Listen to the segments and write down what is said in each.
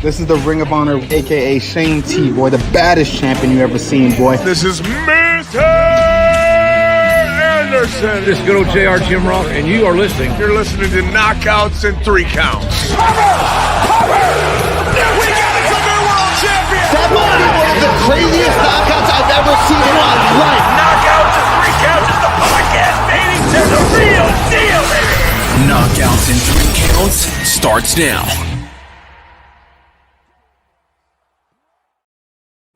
This is the Ring of Honor, a.k.a. Shane T, boy, the baddest champion you ever seen, boy. This is Mr. Anderson. This is good old JR Jim Ross, and you are listening. You're listening to Knockouts and 3 Counts. Cover! We got it from their world champion! That might be one of the craziest knockouts I've ever seen in my life. Knockouts and 3 Counts is the podcast, baby! They're the real deal, baby! Knockouts and 3 Counts starts now.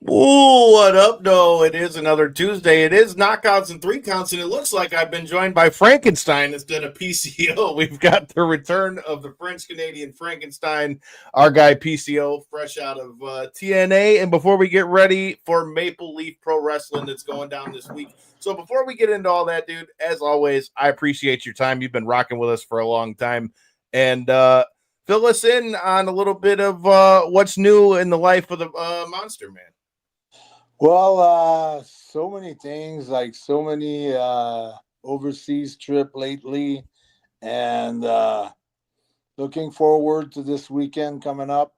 Ooh, what up, though? It is another Tuesday. It is Knockouts and 3 Counts, and it looks like I've been joined by Frankenstein instead of PCO. We've got the return of the French Canadian Frankenstein, our guy PCO, fresh out of TNA. And before we get ready for Maple Leaf Pro Wrestling that's going down this week. So before we get into all that, dude, as always, I appreciate your time. You've been rocking with us for a long time. And fill us in on a little bit of what's new in the life of the Monster Man. Well, so many things, like so many overseas trip lately, and looking forward to this weekend coming up.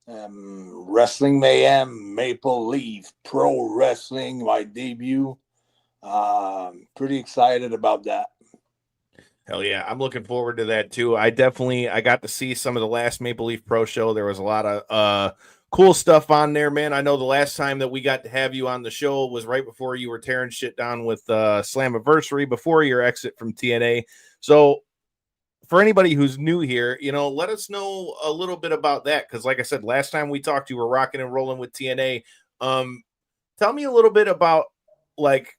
Wrestling Mayhem, Maple Leaf Pro Wrestling, my debut. Pretty excited about that. Hell yeah, I'm looking forward to that too. I got to see some of the last Maple Leaf Pro show. There was a lot of cool stuff on there, man. I know the last time that we got to have you on the show was right before you were tearing shit down with Slammiversary, before your exit from TNA. So for anybody who's new here, let us know a little bit about that. Because like I said, last time we talked, you were rocking and rolling with TNA. Tell me a little bit about like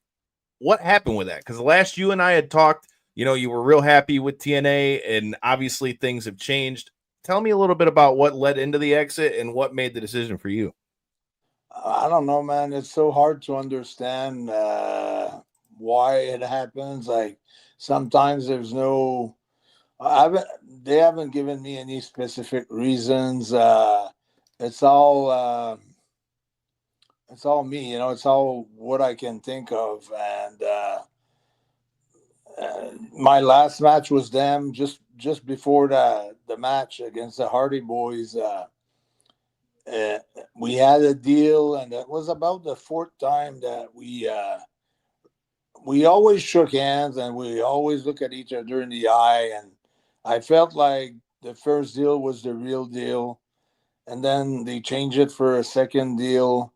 what happened with that. Because last you and I had talked, you were real happy with TNA, and obviously things have changed. Tell me a little bit about what led into the exit and what made the decision for you. I don't know, man. It's so hard to understand why it happens. Like sometimes there's no, they haven't given me any specific reasons. It's all me, it's all what I can think of. And my last match was them just before the match against the Hardy Boys. We had a deal, and it was about the fourth time that we always shook hands, and we always look at each other in the eye. And I felt like the first deal was the real deal, and then they changed it for a second deal.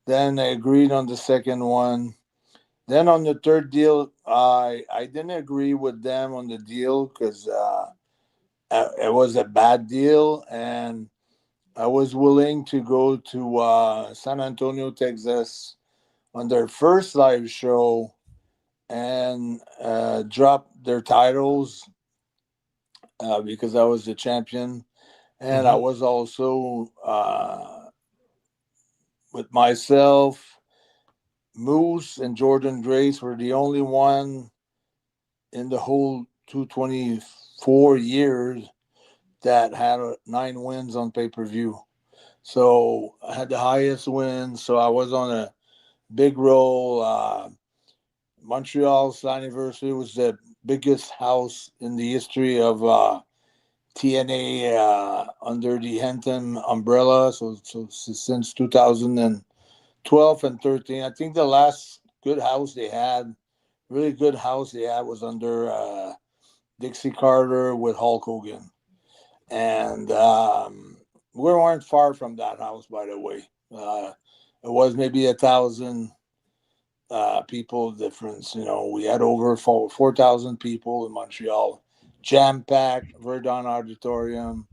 Then I agreed on the second one. Then on the third deal, I didn't agree with them on the deal because it was a bad deal, and I was willing to go to San Antonio, Texas on their first live show and drop their titles because I was the champion. And I was also with myself, Moose and Jordan Grace were the only one in the whole 224 years that had 9 wins on pay-per-view. So I had the highest win. So I was on a big roll. Montreal's anniversary was the biggest house in the history of TNA under the Anthem umbrella. So since 2012 and 13, I think the last good house they had, really good house they had, was under Dixie Carter with Hulk Hogan. And we weren't far from that house, by the way. It was maybe 1,000 people difference. We had over 4,000 people in Montreal, jam-packed, Verdun Auditorium.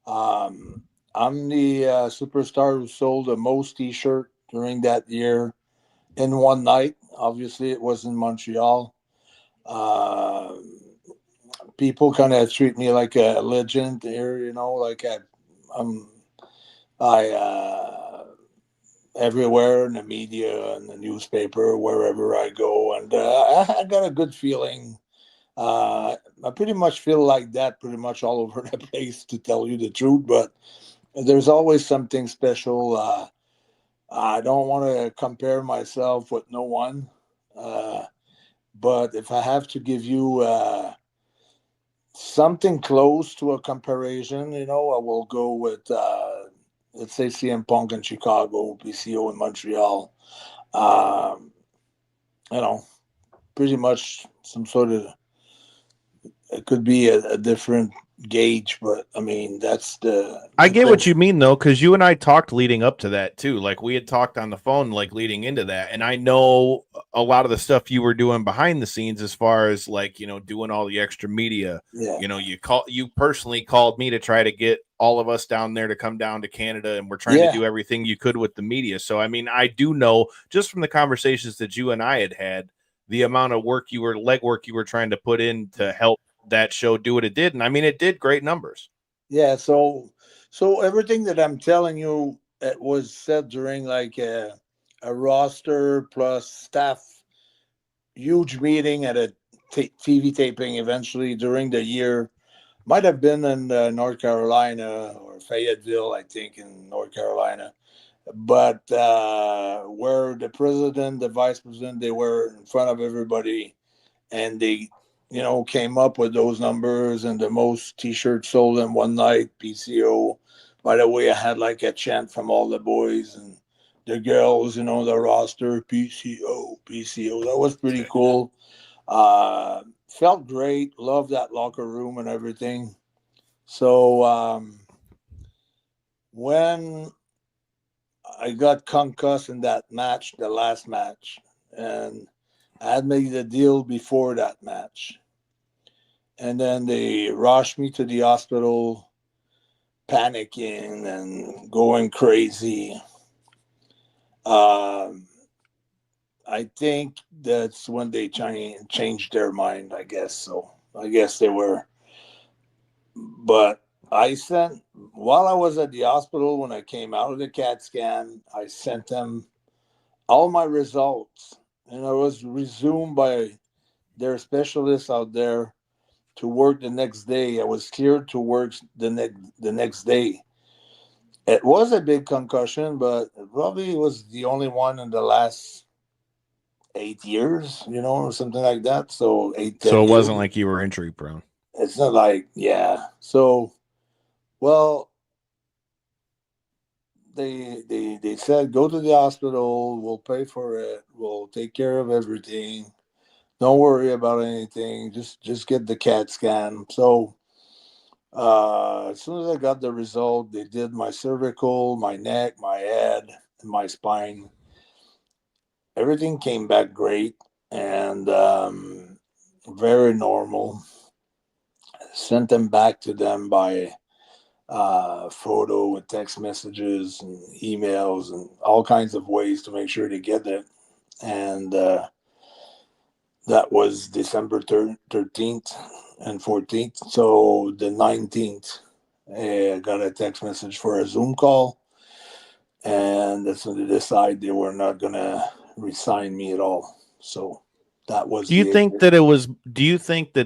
I'm the superstar who sold the most T-shirt during that year in one night. Obviously, it was in Montreal. People kind of treat me like a legend here, like I'm everywhere in the media and the newspaper, wherever I go. And I got a good feeling. I pretty much feel like that pretty much all over the place, to tell you the truth. But there's always something special. I don't want to compare myself with no one. But if I have to give you something close to a comparison. I will go with let's say CM Punk in Chicago, PCO in Montreal. Um, you know, pretty much some sort of, it could be a different gauge, but I mean that's I the get thing. what you mean though, because you and I talked leading up to that too. Like we had talked on the phone, like leading into that, and I know a lot of the stuff you were doing behind the scenes, as far as like doing all the extra media. Yeah, You personally called me to try to get all of us down there to come down to Canada, and we're trying to yeah, do everything you could with the media. So I mean, I do know just from the conversations that you and I had the amount of legwork you were trying to put in to help that show do what it did, and I mean, it did great numbers. yeah. So everything that I'm telling you, it was said during like a roster plus staff huge meeting at a TV taping eventually during the year. Might have been in North Carolina or Fayetteville, I think, in North Carolina. But where the president, the vice president, they were in front of everybody, and they, came up with those numbers and the most T-shirts sold in one night. PCO. By the way, I had like a chant from all the boys and the girls, the roster. PCO, PCO. That was pretty cool. Felt great. Loved that locker room and everything. So when I got concussed in that match, the last match, and I had made a deal before that match, and then they rushed me to the hospital, panicking and going crazy. Um, I think that's when they changed their mind. I guess so. I guess they were, but I sent while I was at the hospital when I came out of the CAT scan, I sent them all my results, and I was resumed by their specialists out there to work the next day. I was cleared to work the next day. It was a big concussion, but it probably was the only one in the last 8 years, or something like that. So eight, So 10 it years. wasn't like you were injury prone. It's not like, yeah. So, well, they said go to the hospital. We'll pay for it. We'll take care of everything. Don't worry about anything. Just get the CAT scan. So as soon as I got the result, they did my cervical, my neck, my head, and my spine. Everything came back great and very normal. Sent them back to them by photo and text messages and emails and all kinds of ways to make sure they get it. And that was December 13th and 14th. So the 19th, I got a text message for a Zoom call. And that's when they decided they were not going to resign me at all. So that was Do you think that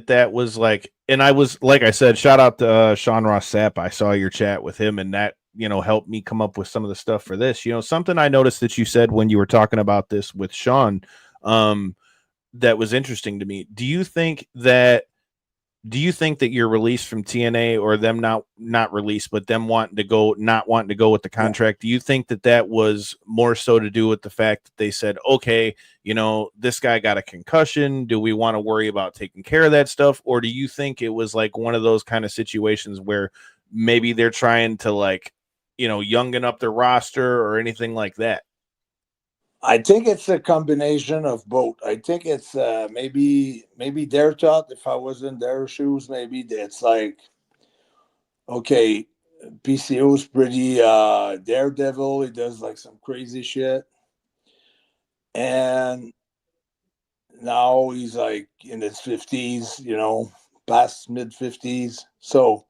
that was like, and I was, like I said, shout out to Sean Ross Sapp. I saw your chat with him, and that, helped me come up with some of the stuff for this. Something I noticed that you said when you were talking about this with Sean, that was interesting to me. Do you think that your release from TNA, or them not released, but them not wanting to go with the contract, do you think that was more so to do with the fact that they said, okay, this guy got a concussion, do we want to worry about taking care of that stuff? Or do you think it was like one of those kind of situations where maybe they're trying to, like, youngen up their roster or anything like that? I think it's a combination of both. I think it's maybe their thought. If I was in their shoes, maybe it's like, okay, PCO's pretty daredevil. He does like some crazy shit, and now he's like in his 50s, past mid 50s. So,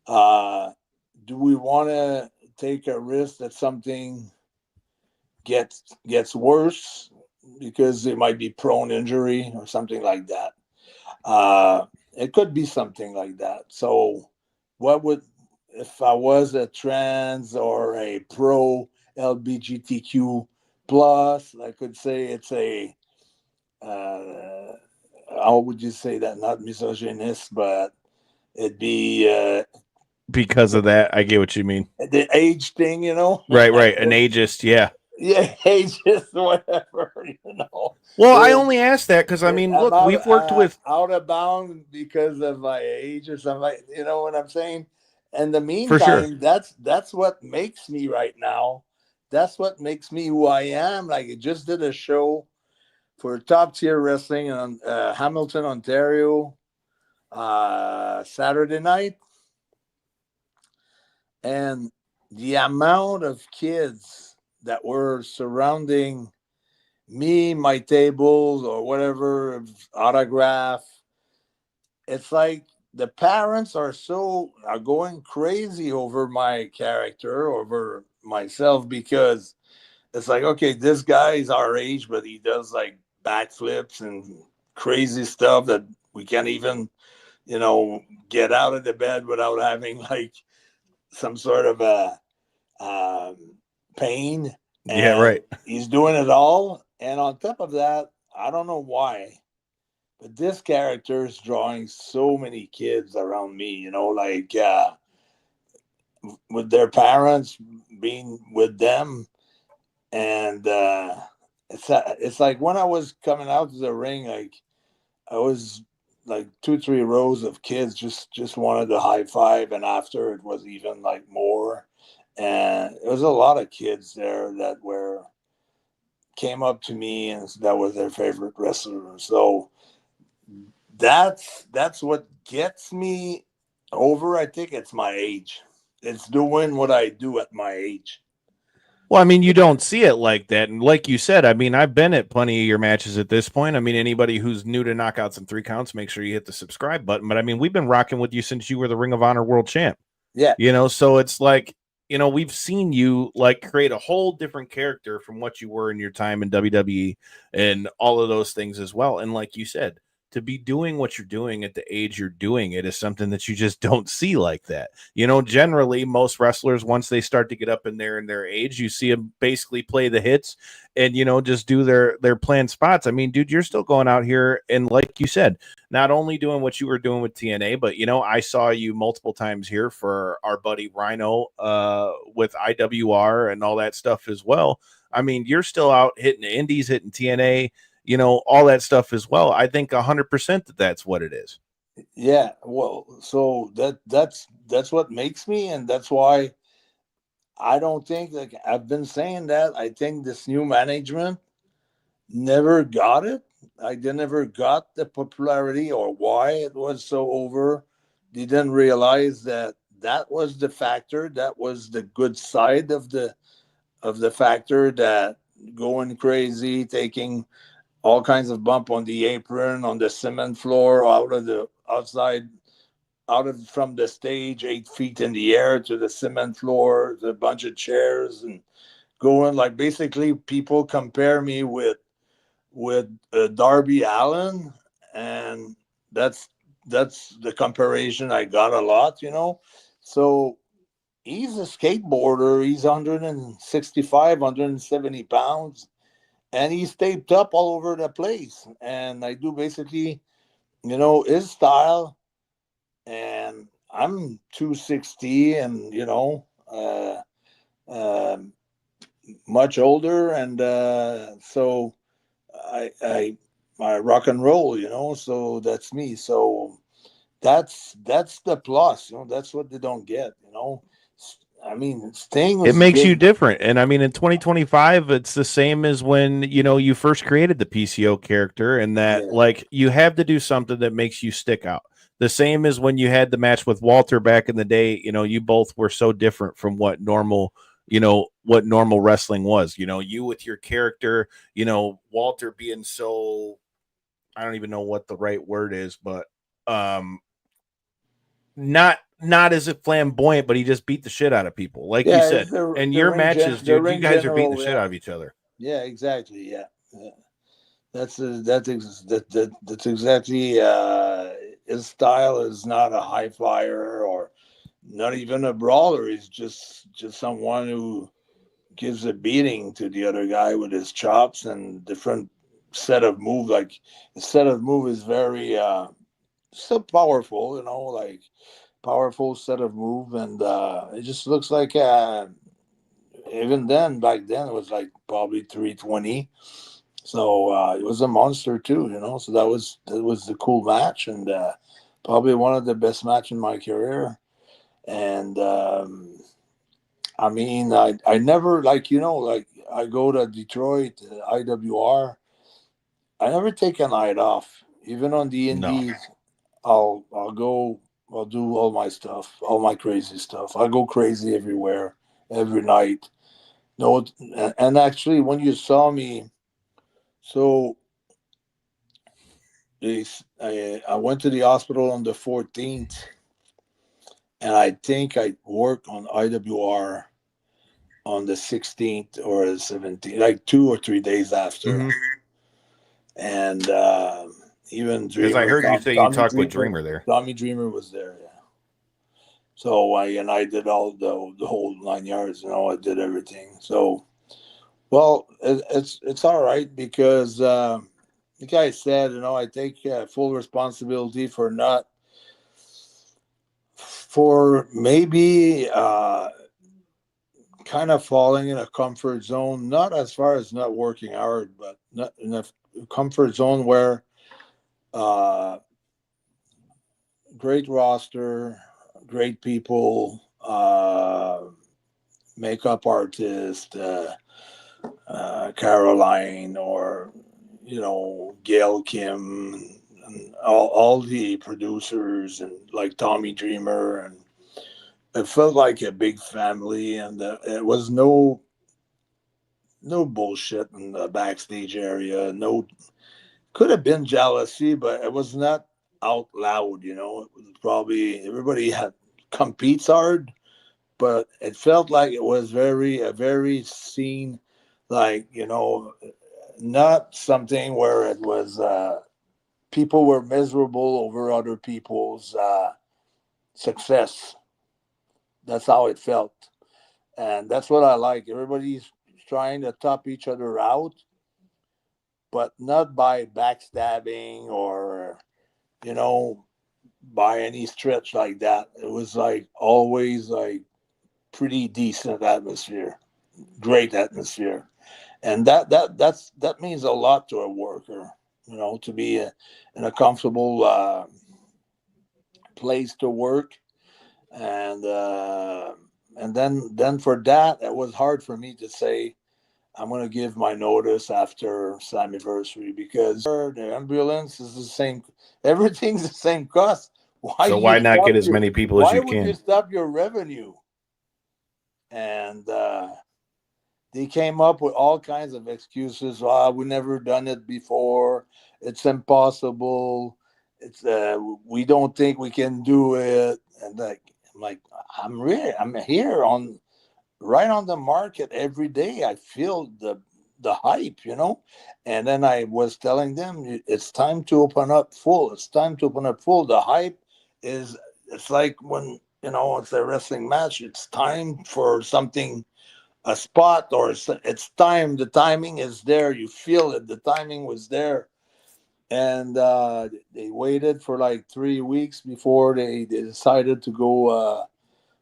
do we want to take a risk that something gets worse because it might be prone injury or something like that? It could be something like that. So what would, if I was a trans or a pro LGBTQ plus, I could say it's a how would you say that, not misogynist, but it'd be Because of that, I get what you mean. the age thing, you know. Right. An ageist, yeah. Yeah, ages, whatever, you know. Well, I only asked that because I mean, I'm look, we've worked with. out of bounds because of my age or something, like, you know what I'm saying. In the For sure. meantime, that's what makes me right now. That's what makes me who I am. Like, I just did a show for Top Tier Wrestling in Hamilton, Ontario, Saturday night, and the amount of kids that were surrounding me, my tables, or whatever, autograph. It's like the parents are going crazy over my character, over myself, because it's like, okay, this guy is our age, but he does like backflips and crazy stuff that we can't even, get out of the bed without having like some sort of a pain. Yeah, And right. he's doing it all. And on top of that, I don't know why, but this character is drawing so many kids around me, like with their parents being with them. And it's like when I was coming out to the ring, like I was like 2-3 rows of kids just wanted to high five, and after it was even like more. And it was a lot of kids there that came up to me, and that was their favorite wrestler. So that's what gets me over. I think it's my age. It's doing what I do at my age. Well, I mean, you don't see it like that. And like you said, I mean, I've been at plenty of your matches at this point. I mean, anybody who's new to Knockouts and Three Counts, make sure you hit the subscribe button. But I mean, we've been rocking with you since you were the Ring of Honor World Champ. Yeah. So it's like, we've seen you like create a whole different character from what you were in your time in WWE and all of those things as well. And like you said, to be doing what you're doing at the age you're doing it is something that you just don't see like that. Generally most wrestlers, once they start to get up in their age, you see them basically play the hits and, just do their planned spots. I mean, dude, you're still going out here and like you said, not only doing what you were doing with TNA, but, I saw you multiple times here for our buddy Rhino with IWR and all that stuff as well. I mean, you're still out hitting the indies, hitting TNA, all that stuff as well. I think 100% that's what it is. Yeah. Well, so that's what makes me, and that's why I don't think, like I've been saying, that I think this new management never got it. They never got the popularity or why it was so over. They didn't realize that was the factor. That was the good side of the factor, that going crazy, taking all kinds of bump on the apron, on the cement floor, from the stage 8 feet in the air to the cement floor, a bunch of chairs, and going, like, basically people compare me with Darby Allin, and that's the comparison I got a lot, So he's a skateboarder. He's 165, 170 pounds, and he's taped up all over the place. And I do basically, his style. And I'm 260, and much older, and so I rock and roll, So that's me. So that's the plus, That's what they don't get, I mean, Sting was It makes you big. different. And I mean, in 2025, it's the same as when, you first created the PCO character, and that Yeah. like you have to do something that makes you stick out. The same as when you had the match with Walter back in the day, you both were so different from what normal wrestling was. You with your character, Walter being so, I don't even know what the right word is, but not as a flamboyant, but he just beat the shit out of people, like you said. And your matches, dude, you guys are beating the shit out of each other. Yeah, exactly. Yeah. That's exactly his style. Is not a high flyer or not even a brawler. He's just someone who gives a beating to the other guy with his chops and different set of move. Like, the set of move is very still powerful, like powerful set of move, and it just looks like even then, back then, it was like probably 320. So it was a monster too, So that was the cool match, and probably one of the best match in my career. And I mean, I never like I go to Detroit, IWR. I never take a night off, even on the No. indies. I'll go. I'll do all my stuff, all my crazy stuff. I go crazy everywhere, every night. No, and actually, when you saw me, so I went to the hospital on the 14th, and I think I worked on IWR on the 16th or the 17th, like 2 or 3 days after. Mhm. And even Because I Dreamer, heard you say you Tommy talked with Dreamer, Dreamer there. Tommy Dreamer was there. Yeah. So I did all the whole 9 yards. I did everything. So well, it's all right because the guy said, I take full responsibility for maybe kind of falling in a comfort zone, not as far as not working hard, but not in a comfort zone where uh, great roster, great people, makeup artist, Caroline, or Gail Kim, and all the producers, and like Tommy Dreamer, and it felt like a big family, and it was no bullshit in the backstage area. No, could have been jealousy, but it was not out loud. It was probably everybody had competes hard, but it felt like it was a very scene, like not something where it was people were miserable over other people's success. That's how it felt, and that's what I like. Everybody's trying to top each other out, but not by backstabbing or you know by any stretch like that. It was like always like pretty decent atmosphere, great atmosphere, and that means a lot to a worker. To be in a comfortable place to work, and then for that, it was hard for me to say I'm going to give my notice after Slammiversary because the ambulance is the same. Everything's the same cost. Why So you why not stop get as your? many people as Why you would you can? stop your revenue? And they came up with all kinds of excuses. We never done it before. It's impossible. It's we don't think we can do it. And I'm like, I'm here on right on the market every day. I feel the hype, And then I was telling them it's time to open up full. It's time to open up full. The hype is it's like when it's a wrestling match. It's time for something, a spot, or it's time. The timing is there. You feel it. The timing was there. And they waited for like 3 weeks before they decided to go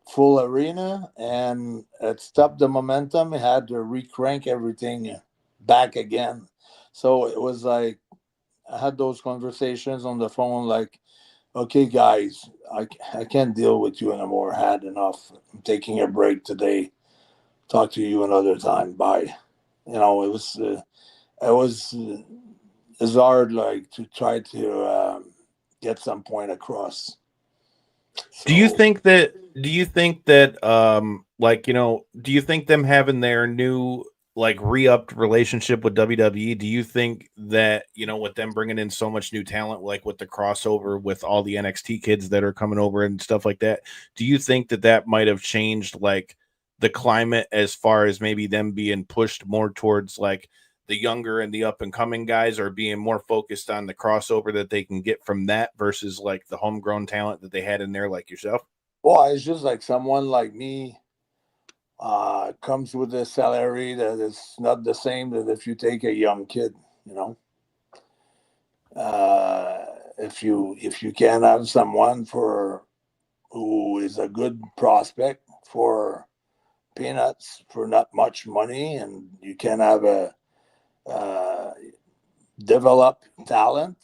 full arena, and it stopped the momentum. It had to recrank everything back again. So it was like I had those conversations on the phone, like, okay, guys, I can't deal with you anymore. I had enough. I'm taking a break today. Talk to you another time. Bye. It was it's hard, like, to try to get some point across. Do you So think that do you think them having their new like re-upped relationship with WWE, do you think that, with them bringing in so much new talent, like with the crossover with all the NXT kids that are coming over and stuff like that, do you think that that might have changed like the climate as far as maybe them being pushed more towards like the younger and the up and coming guys, or being more focused on the crossover that they can get from that versus like the homegrown talent that they had in there, like yourself? well, it's just like someone like me comes with a salary that is not the same that if you take a young kid, you know. Uh, if you can have someone who is a good prospect for peanuts for not much money, and you can have a develop talent,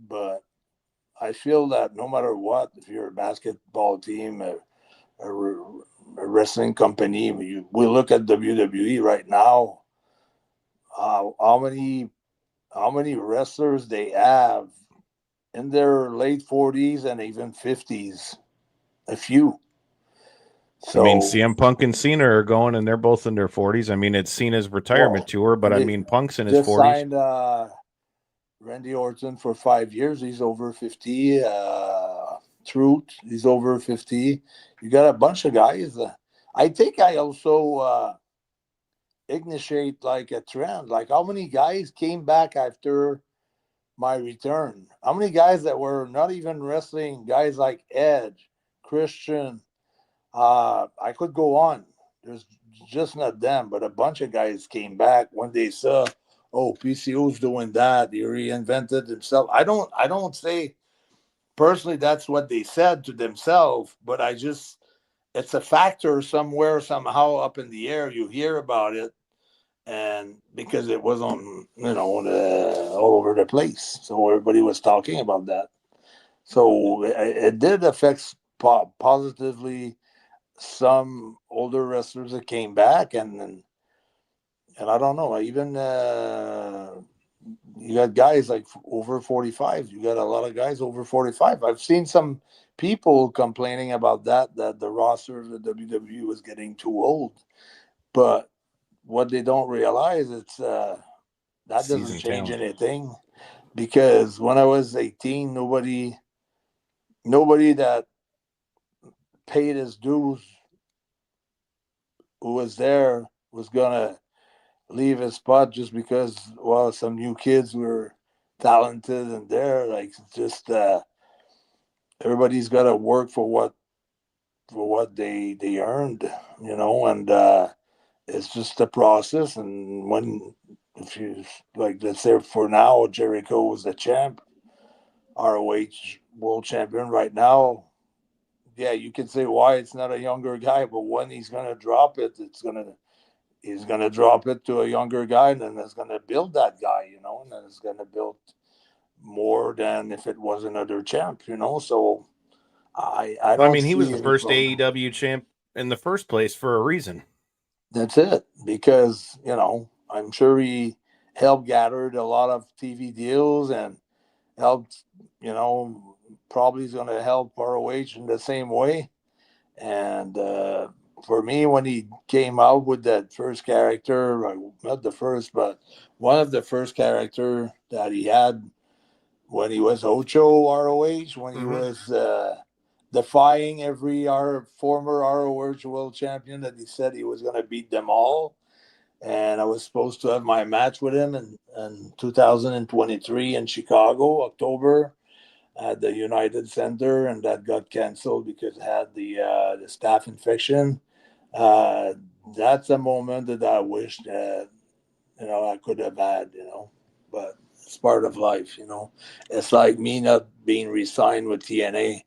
but I feel that no matter what, if you're a basketball team, a wrestling company, we look at WWE right now. How many wrestlers they have in their late 40s and even 50s? A few. I mean, So CM Punk and Cena are going, and they're both in their 40s. I mean, it's Cena's retirement tour, but I they mean, Punk's in his just 40s. signed Randy Orton for 5 years. He's over 50. Truth, he's over 50. You got a bunch of guys. I think I also initiate like a trend. Like how many guys came back after my return? How many guys that were not even wrestling? Guys like Edge, Christian. I could go on. There's just not them, but a bunch of guys came back when they saw, oh, PCO's doing that. He reinvented himself. I don't say personally that's what they said to themselves, but it's a factor somewhere, somehow up in the air. You hear about it, and because it was on, all over the place, so everybody was talking about that. So it did affect positively some older wrestlers that came back, and I don't know, even you got guys like over 45. You got a lot of guys over 45. I've seen some people complaining about that the roster of the WWE was getting too old. But what they don't realize, it's that doesn't Seasoned change talent. anything, because when I was 18, nobody that paid his dues who was there was gonna leave his spot just because, well, some new kids were talented and there. Like, just everybody's got to work for what they earned, and it's just a process. And when, if you, like, let's say for now, Jericho was the champ, ROH world champion right now. Yeah, you can say why it's not a younger guy, but when he's gonna drop it, he's gonna drop it to a younger guy, and then it's gonna build that guy, and then it's gonna build more than if it was another champ, So I Well, I don't mean, he was see the any first problem. AEW champ in the first place for a reason. That's it, because I'm sure he helped gathered a lot of TV deals and helped, probably is going to help ROH in the same way. And for me, when he came out with that first character, not the first, but one of the first character that he had when he was Ocho ROH, when he was defying every former ROH world champion, that he said he was going to beat them all. And I was supposed to have my match with him in 2023 in Chicago, October, at the United Center, and that got canceled because it had the staph infection. Uh, that's a moment that I wish that I could have had, but it's part of life. It's like me not being re-signed with TNA.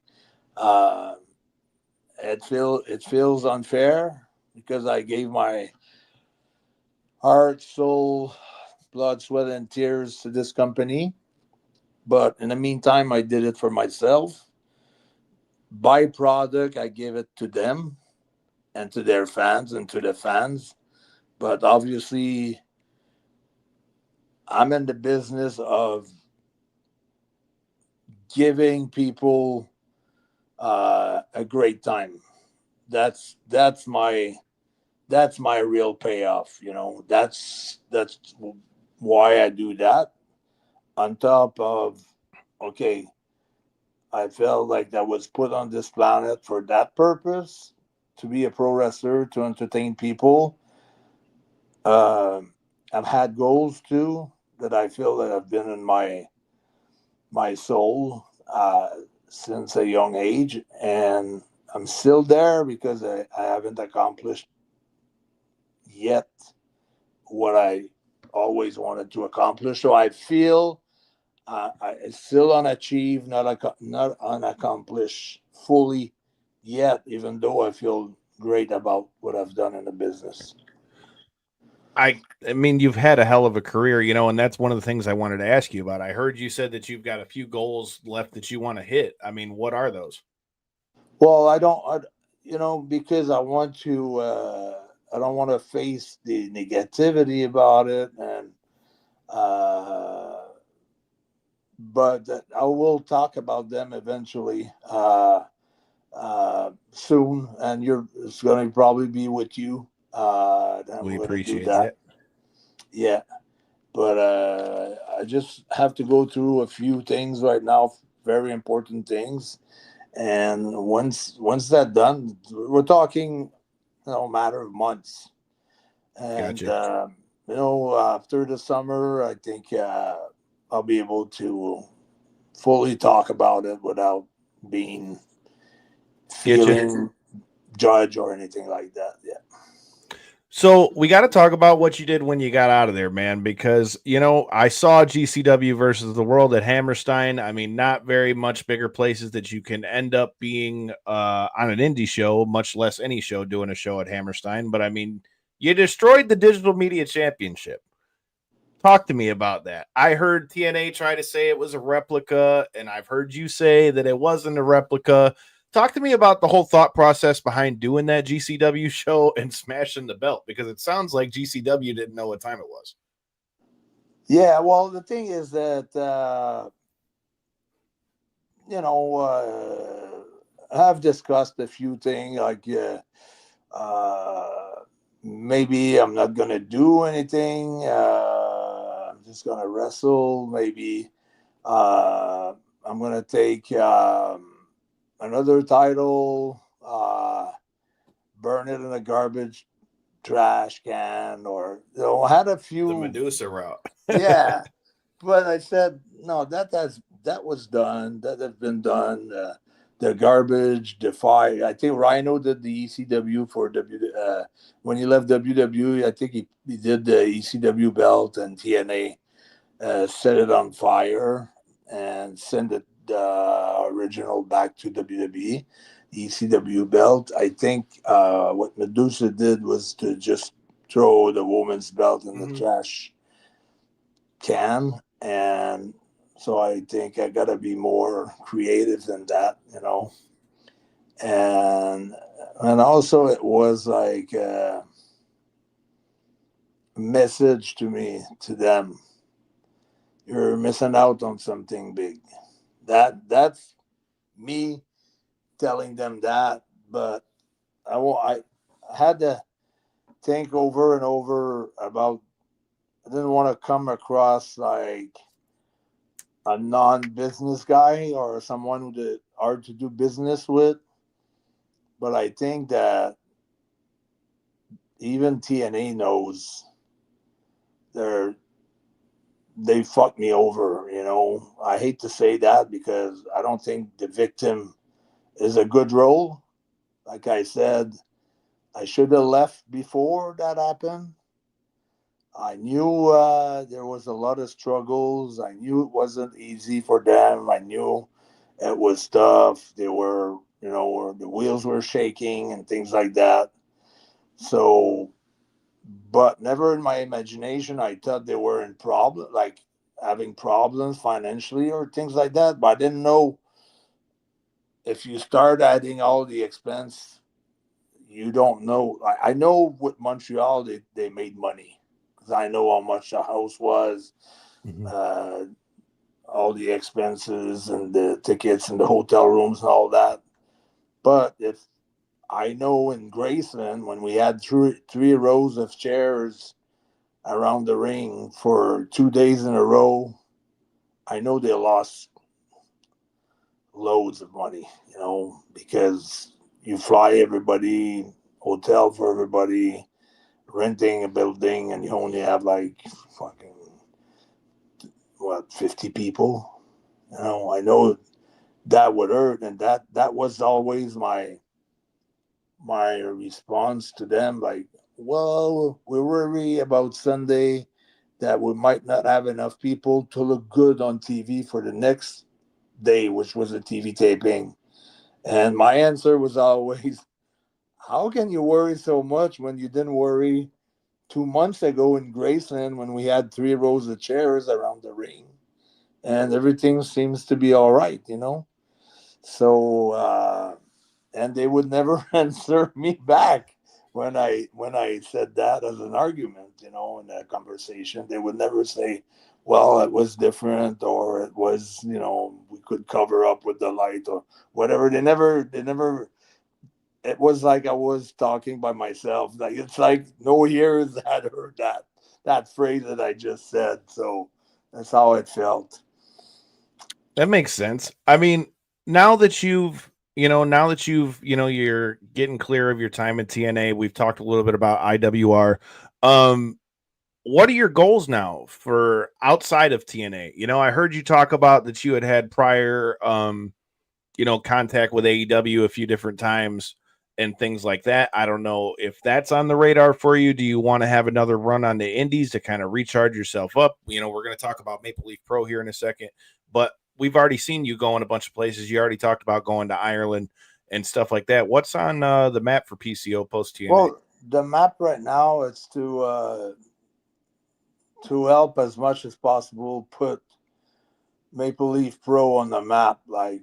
Uh, it feels unfair because I gave my heart, soul, blood, sweat, and tears to this company. But in the meantime, I did it for myself. Byproduct, I give it to them and to their fans and to the fans. But obviously, I'm in the business of giving people a great time. That's my real payoff. That's why I do that. On top of, okay, I felt like that was put on this planet for that purpose, to be a pro wrestler, to entertain people. I've had goals too that I feel that have been in my soul since a young age, and I'm still there because I haven't accomplished yet what I always wanted to accomplish. So I feel it's still unachieved, not unaccomplished fully yet, even though I feel great about what I've done in the business. I mean, you've had a hell of a career, and that's one of the things I wanted to ask you about. I heard you said that you've got a few goals left that you want to hit. I mean, what are those? Well, because I want to, I don't want to face the negativity about it, and but I will talk about them eventually soon, and it's going to probably be with you. Then We we're going to do appreciate that. that. Yeah, but I just have to go through a few things right now, very important things, and once that's done, we're talking, matter of months, and Gotcha. after the summer, I think I'll be able to fully talk about it without being Get you. feeling judged or anything like that. Yeah. So we got to talk about what you did when you got out of there, man, because, I saw GCW versus the World at Hammerstein. I mean, not very much bigger places that you can end up being on an indie show, much less any show doing a show at Hammerstein. But I mean, you destroyed the Digital Media Championship. Talk to me about that. I heard TNA try to say it was a replica, and I've heard you say that it wasn't a replica. Talk to me about the whole thought process behind doing that GCW show and smashing the belt, because it sounds like GCW didn't know what time it was. Yeah. Well, the thing is that, I've discussed a few things like, maybe I'm not going to do anything. I'm just going to wrestle. Maybe I'm going to take another title, burn it in a garbage trash can, or I had a few. The Medusa route. Yeah, but I said no. That was done. That has been done. The garbage, the fire. I think Rhino did the ECW for when he left WWE. I think he did the ECW belt, and TNA set it on fire and send it original back to WWE. ECW belt. I think what Medusa did was to just throw the woman's belt in the trash can, and so I think I got to be more creative than that, and also it was like a message to them: you're missing out on something big. That's me telling them that, but I had to think over and over about. I didn't want to come across like a non-business guy or someone who's hard to do business with, but I think that even TNA knows they fucked me over. I hate to say that because I don't think the victim is a good role. Like I said, I should have left before that happened. I knew there was a lot of struggles. I knew it wasn't easy for them. I knew it was tough. They were, the wheels were shaking and things like that. So, but never in my imagination I thought they were in problem, like having problems financially or things like that. But I didn't know if you start adding all the expense, you don't know. I know with Montreal they made money because I know how much the house was, all the expenses and the tickets and the hotel rooms and all that. But if I know in Graceland, when we had three rows of chairs around the ring for 2 days in a row, I know they lost loads of money, because you fly everybody, hotel for everybody, renting a building, and you only have like fucking 50 people. I know that would hurt, and that was always my response to them. Like, well, we worry about Sunday, that we might not have enough people to look good on TV for the next day, which was a TV taping. And my answer was always, how can you worry so much when you didn't worry 2 months ago in Graceland when we had 3 rows of chairs around the ring and everything seems to be all right, you know? So, and they would never answer me back when I said that as an argument, you know, in that conversation. They would never say, well, it was different, or it was, you know, we could cover up with the light or whatever. They never it was like I was talking by myself. Like, it's like no ears had heard that phrase that I just said. So that's how it felt. That makes sense. I mean, now that you're getting clear of your time at TNA, we've talked a little bit about IWR. Um, what are your goals now for outside of TNA? You know, I heard you talk about that you had prior, contact with AEW a few different times and things like that. I don't know if that's on the radar for you. Do you want to have another run on the indies to kind of recharge yourself up? You know, we're going to talk about Maple Leaf Pro here in a second, but we've already seen you go in a bunch of places. You already talked about going to Ireland and stuff like that. What's on the map for PCO post TNA? Well, the map right now is to help as much as possible put Maple Leaf Pro on the map, like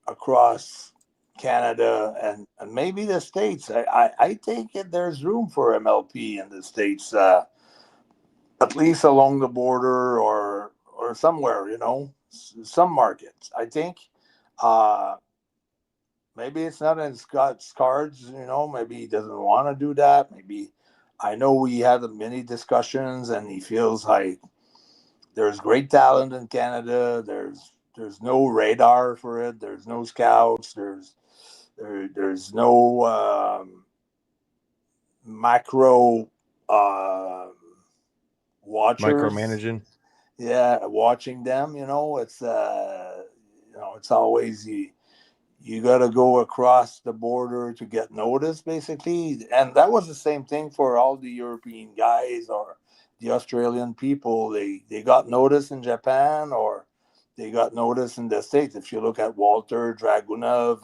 across Canada and maybe the States. I think there's room for MLP in the States, at least along the border or somewhere, you know, some markets. I think maybe it's not in Scott's cards, you know, maybe he doesn't want to do that. Maybe I know we had many discussions and he feels like there's great talent in Canada. There's no radar for it. There's no scouts. There's no macro watchers. Micromanaging. Yeah, watching them. You know, it's it's always you got to go across the border to get noticed, basically. And that was the same thing for all the European guys or the Australian people. They got noticed in Japan or they got noticed in the States. If you look at Walter Dragunov,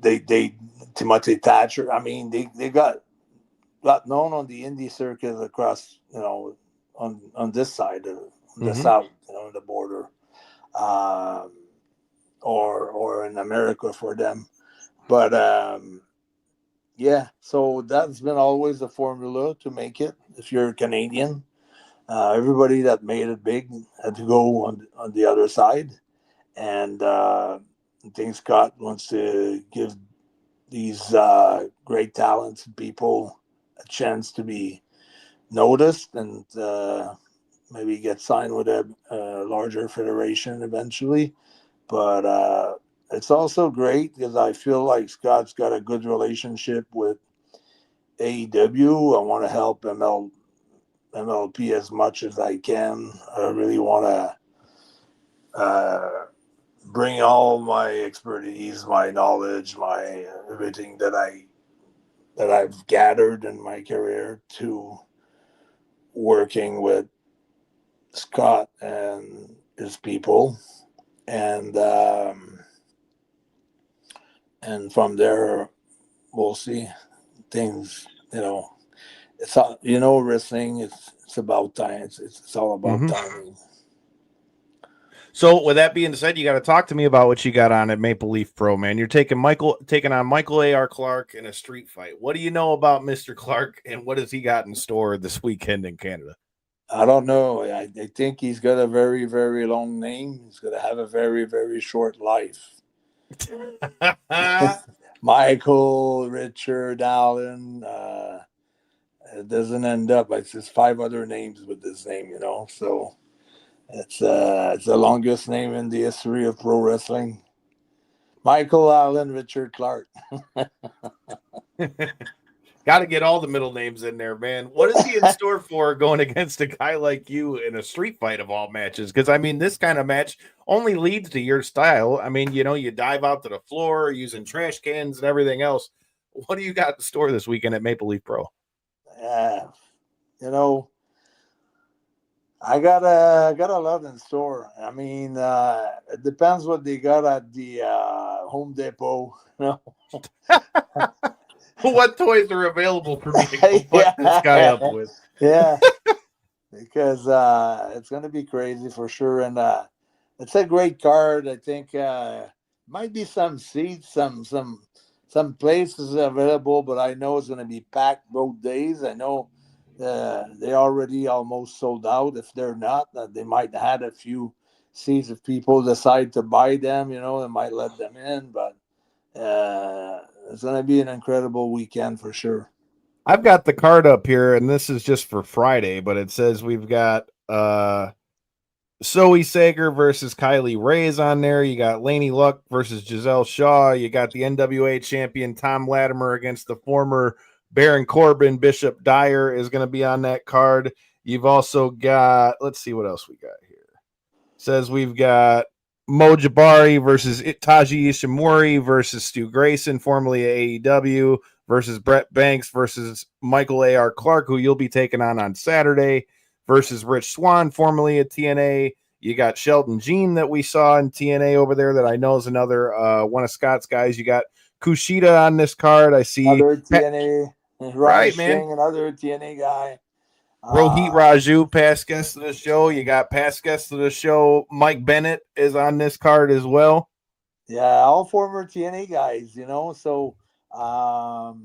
they Timothy Thatcher. I mean, they got known on the indie circuit across, you know, on this side of the south, you know, the border. Or in America for them. But yeah, so that's been always the formula to make it. If you're Canadian, everybody that made it big had to go on the other side. And I think Scott wants to give these great talented people a chance to be noticed and maybe get signed with a larger federation eventually. But it's also great because I feel like Scott's got a good relationship with AEW. I want to help MLP as much as I can. I really want to bring all my expertise, my knowledge, my everything that I've gathered in my career to working with Scott and his people. And from there we'll see things, you know. It's wrestling, it's about time. It's all about timing. So with that being said, you got to talk to me about what you got on at Maple Leaf Pro, man. You're taking on Michael A.R. Clark in a street fight. What do you know about Mr. Clark and what has he got in store this weekend in Canada? I don't know. I think he's got a very, very long name. He's going to have a very, very short life. Michael, Richard, Allen. It doesn't end up. It's just 5 other names with this name, you know. So it's the longest name in the history of pro wrestling. Michael, Allen, Richard, Clark. Got to get all the middle names in there, man. What is he in store for going against a guy like you in a street fight of all matches? Because, I mean, this kind of match only leads to your style. I mean, you know, you dive out to the floor using trash cans and everything else. What do you got in store this weekend at Maple Leaf Pro? you know, I got a lot in store. I mean, it depends what they got at the Home Depot. You know, What toys are available for me to go put this guy up with? yeah, because it's gonna be crazy for sure, and it's a great card. I think might be some seats, some places available, but I know it's gonna be packed both days. I know they already almost sold out. If they're not, they might add a few seats if people decide to buy them. You know, they might let them in, but it's gonna be an incredible weekend for sure. I've got the card up here, and this is just for Friday, but it says we've got Zoe Sager versus Kylie Ray's on there. You got Laney Luck versus Giselle Shaw. You got the NWA champion Tom Latimer against the former Baron Corbin. Bishop Dyer is going to be on that card. You've also got, let's see what else we got here. Says we've got Mo Jabari versus Taji Ishimori versus Stu Grayson, formerly of AEW, versus Brett Banks versus Michael A.R. Clark, who you'll be taking on Saturday, versus Rich Swann, formerly of TNA. You got Sheldon Jean that we saw in TNA over there that I know is another one of Scott's guys. You got Kushida on this card. I see. Another TNA, Right, man. Another TNA guy. Rohit Raju, past guest of the show. You got past guest of the show. Mike Bennett is on this card as well. Yeah, all former TNA guys, you know. So Bennett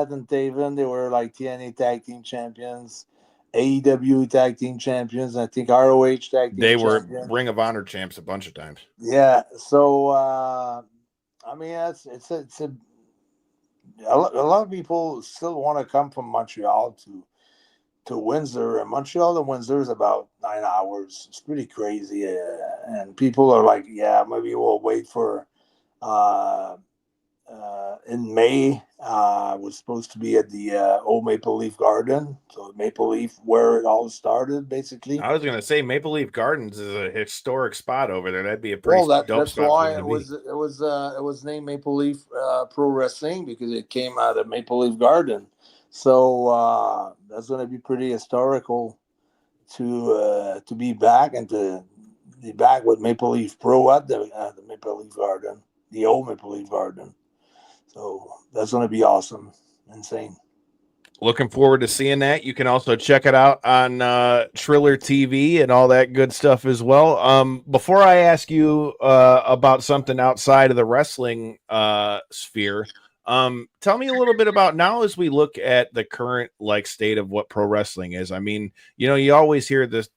and Taven, they were like TNA tag team champions, AEW tag team champions, and I think ROH tag team They were champions. Ring of Honor champs a bunch of times. Yeah. So I mean, it's a lot of people still want to come from Montreal to Windsor, and Montreal to Windsor is about 9 hours. It's pretty crazy, and people are like, "Yeah, maybe we'll wait for." In May, was supposed to be at the old Maple Leaf Garden, so Maple Leaf where it all started, basically. I was gonna say Maple Leaf Gardens is a historic spot over there. That'd be a pretty Well, dope that's spot why for it them to be. was named Maple Leaf Pro Wrestling, because it came out of Maple Leaf Garden. So that's going to be pretty historical to be back and to be back with Maple Leaf Pro at the Maple Leaf Garden, the old Maple Leaf Garden. So that's going to be awesome, insane. Looking forward to seeing that. You can also check it out on Triller TV and all that good stuff as well. Before I ask you about something outside of the wrestling sphere, tell me a little bit about now as we look at the current state of what pro wrestling is. I mean, you always hear the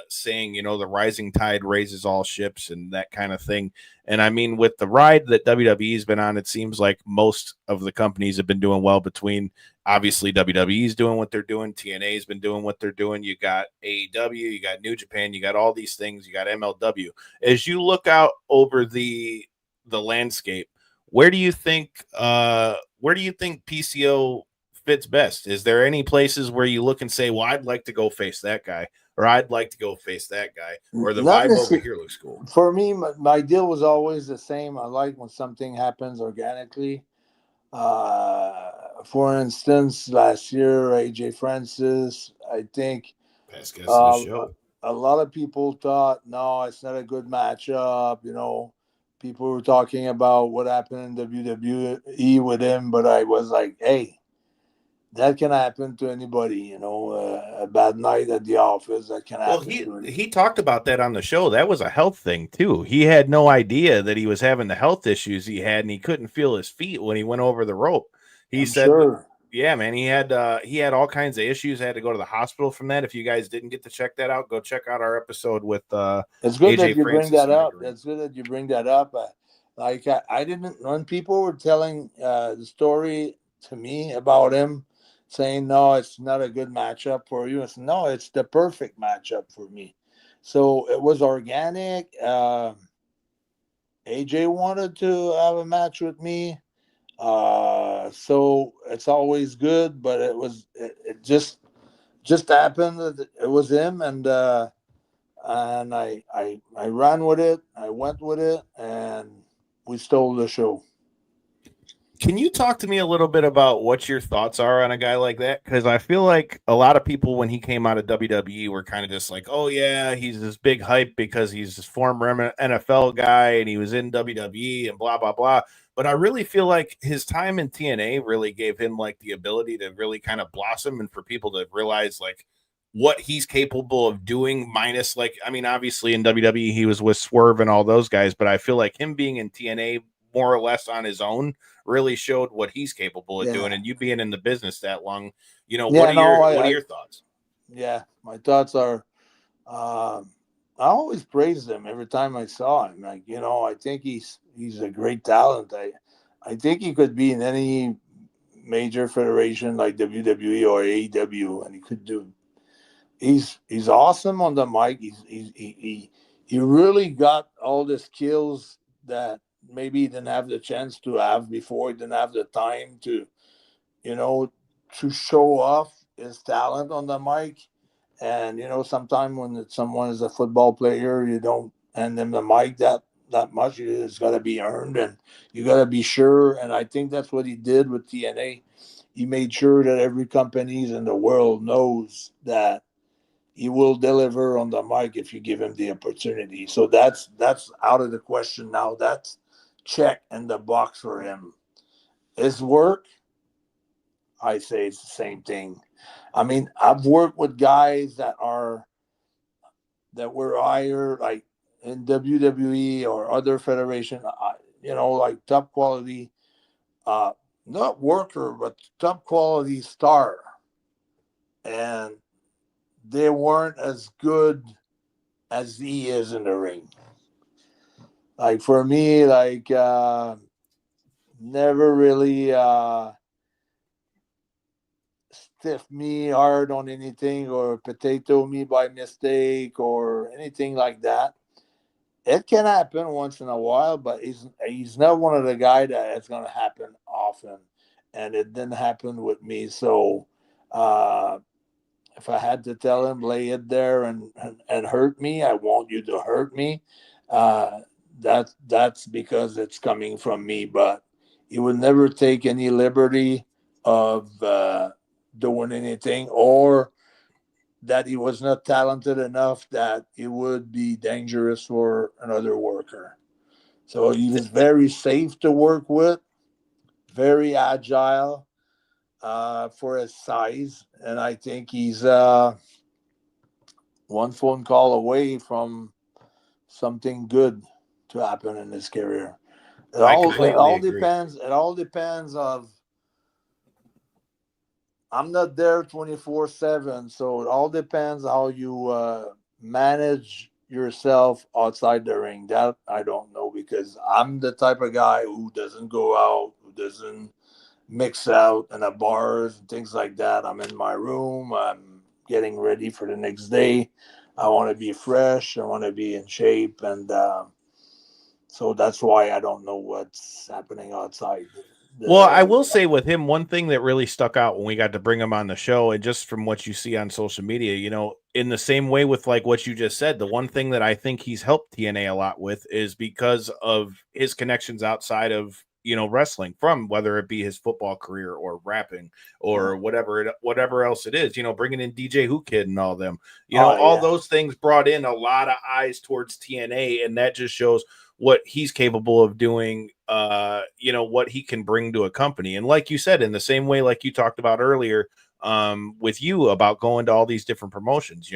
saying, the rising tide raises all ships and that kind of thing. And I mean, with the ride that WWE's been on, it seems like most of the companies have been doing well. Between obviously WWE's doing what they're doing, TNA's been doing what they're doing. You got AEW, you got New Japan, you got all these things, you got MLW. As you look out over the landscape, where do you think PCO fits best? Is there any places where you look and say, well, I'd like to go face that guy, or I'd like to go face that guy, or the vibe over here looks cool? For me, my deal was always the same. I like when something happens organically. For instance, last year, AJ Francis, I think Past guest of the show. a lot of people thought, no, it's not a good matchup. People were talking about what happened in WWE with him, but I was like, hey, that can happen to anybody. A bad night at the office, that can happen. Well, he talked about that on the show. That was a health thing too. He had no idea that he was having the health issues he had, and he couldn't feel his feet when he went over the rope. He said, sure. Yeah, man, he had all kinds of issues. Had to go to the hospital from that. If you guys didn't get to check that out, go check out our episode with It's good AJ that you Francis bring that up. It's good that you bring that up. I didn't, when people were telling the story to me about him, saying, no, it's not a good matchup for you. I said, no, it's the perfect matchup for me. So it was organic. AJ wanted to have a match with me. So it's always good, but it just happened that it was him, and I ran with it. I went with it, and we stole the show. Can you talk to me a little bit about what your thoughts are on a guy like that? Because I feel like a lot of people, when he came out of WWE, were kind of just like, oh, yeah, he's this big hype because he's this former NFL guy and he was in WWE and blah, blah, blah. But I really feel like his time in TNA really gave him like the ability to really kind of blossom and for people to realize like what he's capable of doing, minus like, I mean, obviously in WWE, he was with Swerve and all those guys, but I feel like him being in TNA more or less on his own really showed what he's capable of doing. And you being in the business that long, what are your thoughts? Yeah, my thoughts are, I always praised him every time I saw him. Like, I think he's a great talent. I think he could be in any major federation like WWE or AEW, and he could do. He's awesome on the mic. He really got all the skills that maybe he didn't have the chance to have before. He didn't have the time to, to show off his talent on the mic. And sometimes when someone is a football player, you don't hand them the mic that much. It's got to be earned, and you got to be sure. And I think that's what he did with TNA. He made sure that every companies in the world knows that he will deliver on the mic if you give him the opportunity. So that's out of the question now. That's check in the box for him. His work, I say it's the same thing. I mean, I've worked with guys that were hired like in WWE or other federation, like top quality, not worker, but top quality star. And they weren't as good as he is in the ring. Like for me, like never really stiff me hard on anything or potato me by mistake or anything like that. It can happen once in a while, but he's not one of the guys that it's going to happen often, and it didn't happen with me. So if I had to tell him, lay it there and hurt me, I want you to hurt me. That's because it's coming from me. But he would never take any liberty of doing anything, or that he was not talented enough that it would be dangerous for another worker. So he was very safe to work with, very agile for his size, and I think he's one phone call away from something good to happen in his career. It all depends. It all depends of. I'm not there 24/7, so it all depends how you manage yourself outside the ring. That I don't know, because I'm the type of guy who doesn't go out, who doesn't mix out in the bars and things like that. I'm in my room. I'm getting ready for the next day. I want to be fresh. I want to be in shape, and so that's why I don't know what's happening outside. Well, I will say with him, one thing that really stuck out when we got to bring him on the show, and just from what you see on social media, in the same way with like what you just said, the one thing that I think he's helped TNA a lot with is because of his connections outside of, wrestling, from whether it be his football career or rapping or whatever else it is, bringing in DJ Who Kid and all them, all those things brought in a lot of eyes towards TNA, and that just shows what he's capable of doing, what he can bring to a company. And like you said, in the same way, like you talked about earlier, with you about going to all these different promotions,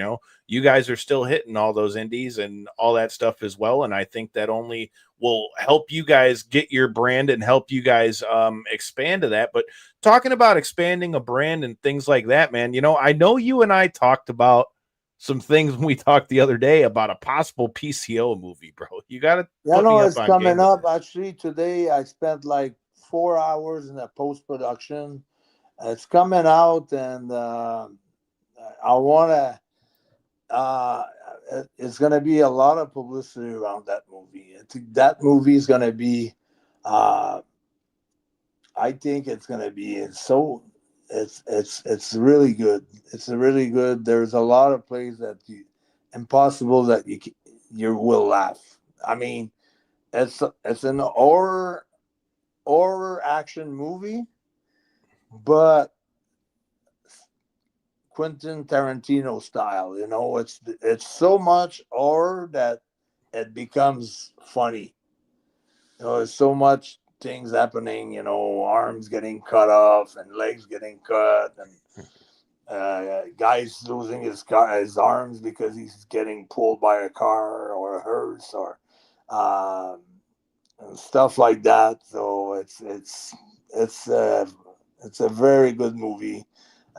you guys are still hitting all those indies and all that stuff as well. And I think that only will help you guys get your brand and help you guys expand to that. But talking about expanding a brand and things like that, man, I know you and I talked about some things when we talked the other day about a possible PCO movie, bro. You got to. It's coming up. Actually, today I spent like 4 hours in the post production. It's coming out, and I want to. It's going to be a lot of publicity around that movie. I think that movie is going to be. I think it's going to be so. It's really good. It's really good. There's a lot of plays that impossible that you will laugh. I mean, it's an horror horror action movie, but Quentin Tarantino style. You know, it's so much horror that it becomes funny. You know, there's so much things happening. You know, arms getting cut off and legs getting cut, and guys losing his arms because he's getting pulled by a car or a hearse or um, and stuff like that. So it's a very good movie,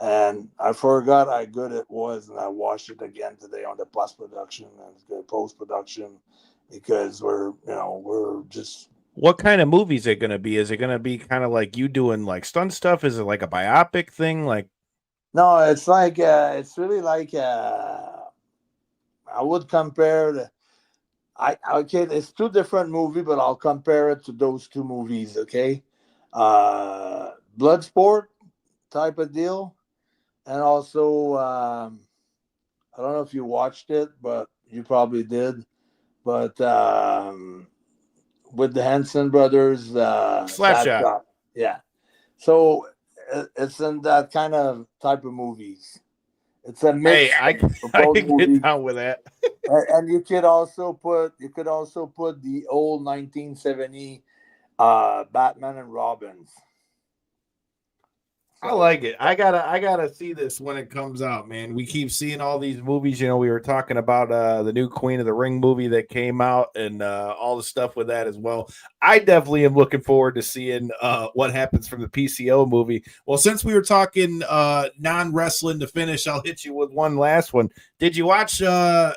and I forgot how good it was, and I watched it again today on the post production and the post production because we're just. What kind of movie is it going to be? Is it going to be kind of like you doing like stunt stuff? Is it like a biopic thing? Like, No, it's like it's really like I would compare the. I okay, it's two different movies, but I'll compare it to those two movies. Okay, Bloodsport type of deal, and also I don't know if you watched it, but you probably did. But with the Henson brothers, Slapshot. yeah. So it's in that kind of type of movies. It's a mix Hey, I of I both can movies. get down with that. And you could also put the old 1970 Batman and Robins. I like it. I gotta see this when it comes out, man. We keep seeing all these movies. You know, we were talking about the new Queen of the Ring movie that came out and all the stuff with that as well. I definitely am looking forward to seeing what happens from the PCO movie. Well, since we were talking non-wrestling to finish, I'll hit you with one last one. Did you watch the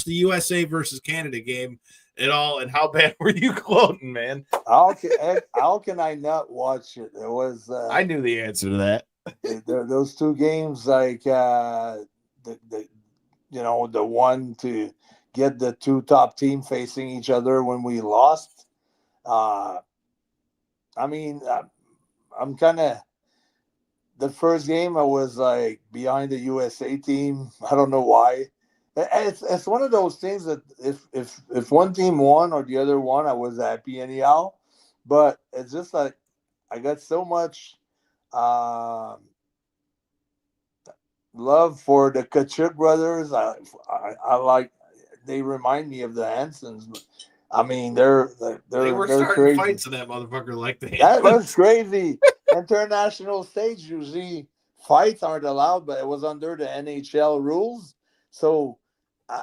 USA versus Canada game at all, and how bad were you gloating, man? How can I not watch it? It was I knew the answer to that. those two games, like the the one to get the two top team facing each other when we lost. I mean, I'm kind of the first game I was like behind the USA team. I don't know why. It's one of those things that if one team won or the other won, I was happy anyhow. But it's just like I got so much love for the Kachuk brothers. I like. They remind me of the Hansons. I mean, they're They were starting crazy. fights in that motherfucker like That was crazy. International stage usually fights aren't allowed, but it was under the NHL rules. So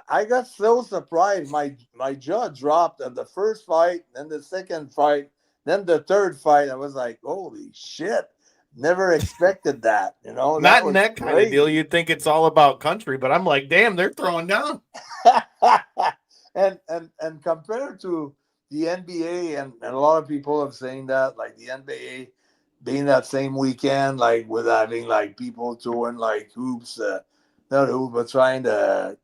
I got so surprised. My jaw dropped at the first fight, then the second fight, then the third fight. I was like, holy shit. Never expected that. Not in that kind of deal. You'd think it's all about country, but I'm like, damn, they're throwing down. and compared to the NBA, and a lot of people have saying that, like the NBA being that same weekend, like with having like people throwing like hoops, not hoops, but trying to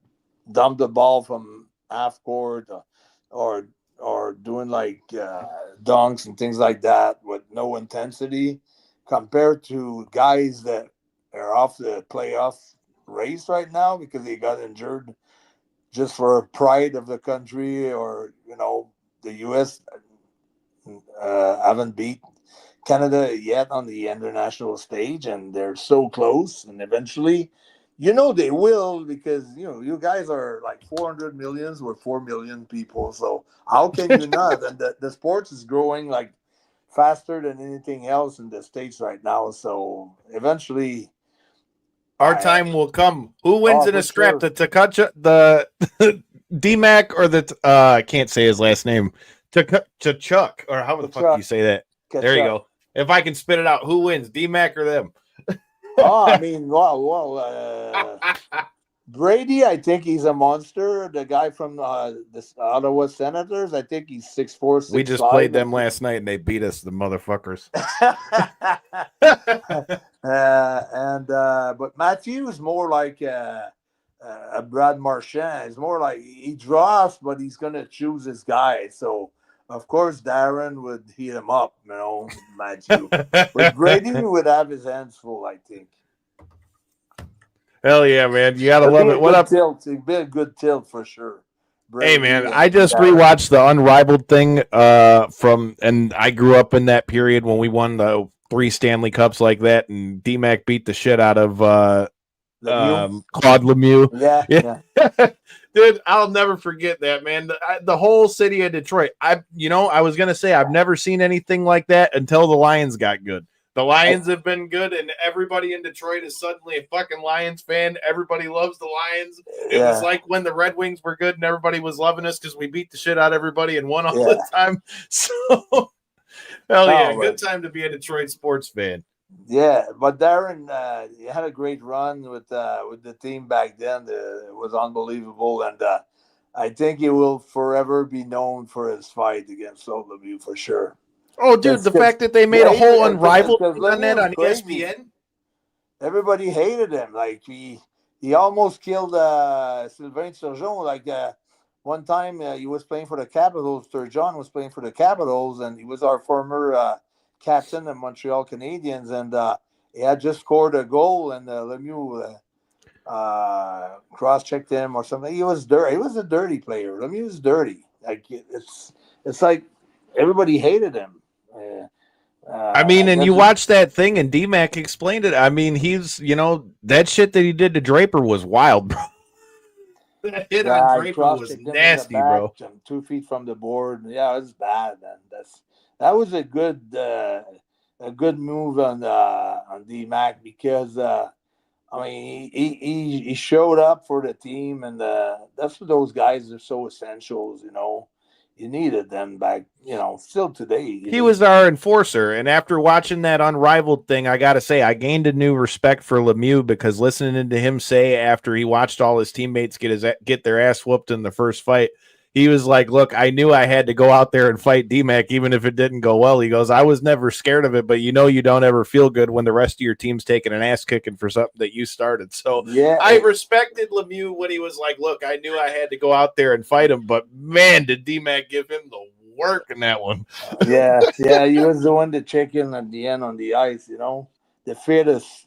dump the ball from half court or doing like dunks and things like that with no intensity, compared to guys that are off the playoff race right now because they got injured just for pride of the country, or the U.S. Haven't beat Canada yet on the international stage, and they're so close, and eventually they will, because you guys are like 400 millions, we're 4 million people, so how can you not? And the sports is growing like faster than anything else in the States right now, so eventually our time will come. Who wins in a scrap? Sure. The Takacha, the D-Mac, or the I can't say his last name. Chuck, or how the fuck do you say that? There you go. If I can spit it out, who wins, D-Mac or them? I mean, Brady, I think he's a monster. The guy from the Ottawa Senators, I think he's 6'4", 6'5". We just played them last night, and they beat us, the motherfuckers. But Matthew is more like a Brad Marchand. It's more like he draws, but he's gonna choose his guy. So of course Darren would heat him up, Matthew. But Brady would have his hands full, I think. Hell yeah, man! You gotta love it. What up? Tilt. It'd be a good tilt for sure. Hey man, I just rewatched the Unrivaled thing and I grew up in that period when we won the 3 Stanley Cups like that, and D-Mac beat the shit out of Claude Lemieux. Yeah. Dude, I'll never forget that, man. The whole city of Detroit. I was gonna say I've never seen anything like that until the Lions got good. The Lions have been good, and everybody in Detroit is suddenly a fucking Lions fan. Everybody loves the Lions. It was like when the Red Wings were good and everybody was loving us because we beat the shit out of everybody and won all the time. So, hell yeah, good time to be a Detroit sports fan. Yeah, but Darren, he had a great run with the team back then. It was unbelievable, and I think he will forever be known for his fight against Lemieux for sure. Oh, dude, the fact that they made a whole Unrivaled on that on ESPN. Everybody hated him. Like he almost killed Sylvain Turgeon. Like one time he was playing for the Capitals. Turgeon was playing for the Capitals, and he was our former captain of Montreal Canadiens, and he had just scored a goal, and Lemieux cross-checked him or something. He was dirty. He was a dirty player. Lemieux was dirty. Like it's like everybody hated him. I mean, and you watch that thing, and D-Mac explained it. I mean, he's, that shit that he did to Draper was wild, bro. That hit on Draper was nasty, bro. 2 feet from the board. Yeah, it was bad, man. That was a good move on D-Mac because I mean he showed up for the team, and that's what those guys are so essentials, You needed them back, still today. He was our enforcer, and after watching that Unrivaled thing, I got to say, I gained a new respect for Lemieux because listening to him say after he watched all his teammates get their ass whooped in the first fight, he was like, look, I knew I had to go out there and fight D-Mac even if it didn't go well. He goes, I was never scared of it, but you don't ever feel good when the rest of your team's taking an ass kicking for something that you started. So yeah, I respected Lemieux when he was like, look, I knew I had to go out there and fight him, but man, did D-Mac give him the work in that one. Yeah, he was the one to check in at the end on the ice, the fittest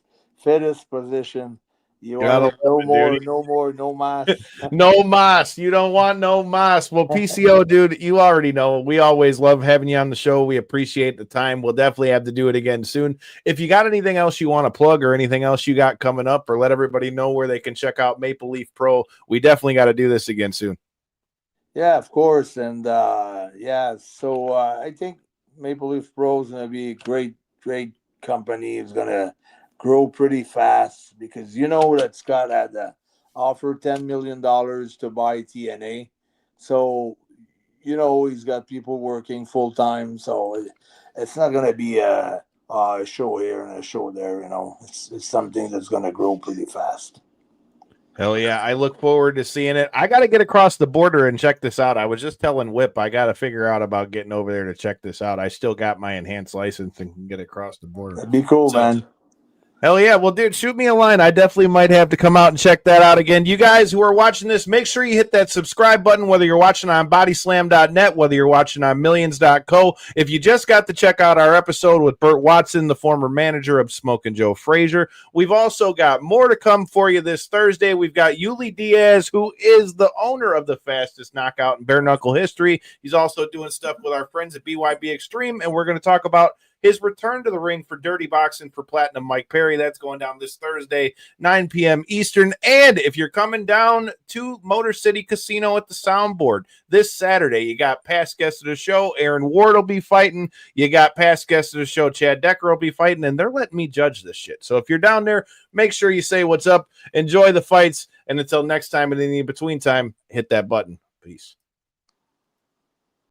position. You want no mas. No mas. You don't want no mas. Well, PCO, dude, you already know. We always love having you on the show. We appreciate the time. We'll definitely have to do it again soon. If you got anything else you want to plug or anything else you got coming up, or let everybody know where they can check out Maple Leaf Pro, we definitely got to do this again soon. Yeah, of course. And so I think Maple Leaf Pro is going to be a great company. It's going to grow pretty fast because that Scott had offered $10 million to buy TNA. So, he's got people working full time. So it's not going to be a show here and a show there. It's something that's going to grow pretty fast. Hell yeah. I look forward to seeing it. I got to get across the border and check this out. I was just telling Whip, I got to figure out about getting over there to check this out. I still got my enhanced license and can get across the border. That'd be cool, man. Hell yeah. Well, dude, shoot me a line. I definitely might have to come out and check that out again. You guys who are watching this, make sure you hit that subscribe button, whether you're watching on bodyslam.net, whether you're watching on millions.co. If you just got to check out our episode with Burt Watson, the former manager of Smokin' Joe Frazier, we've also got more to come for you this Thursday. We've got Yuli Diaz, who is the owner of the fastest knockout in bare knuckle history. He's also doing stuff with our friends at BYB Extreme, and we're going to talk about his return to the ring for Dirty Boxing for Platinum Mike Perry. That's going down this Thursday, 9 p.m. Eastern. And if you're coming down to Motor City Casino at the Soundboard this Saturday, you got past guests of the show. Aaron Ward will be fighting. You got past guests of the show. Chad Decker will be fighting, and they're letting me judge this shit. So if you're down there, make sure you say what's up. Enjoy the fights. And until next time, and in the in-between time, hit that button. Peace.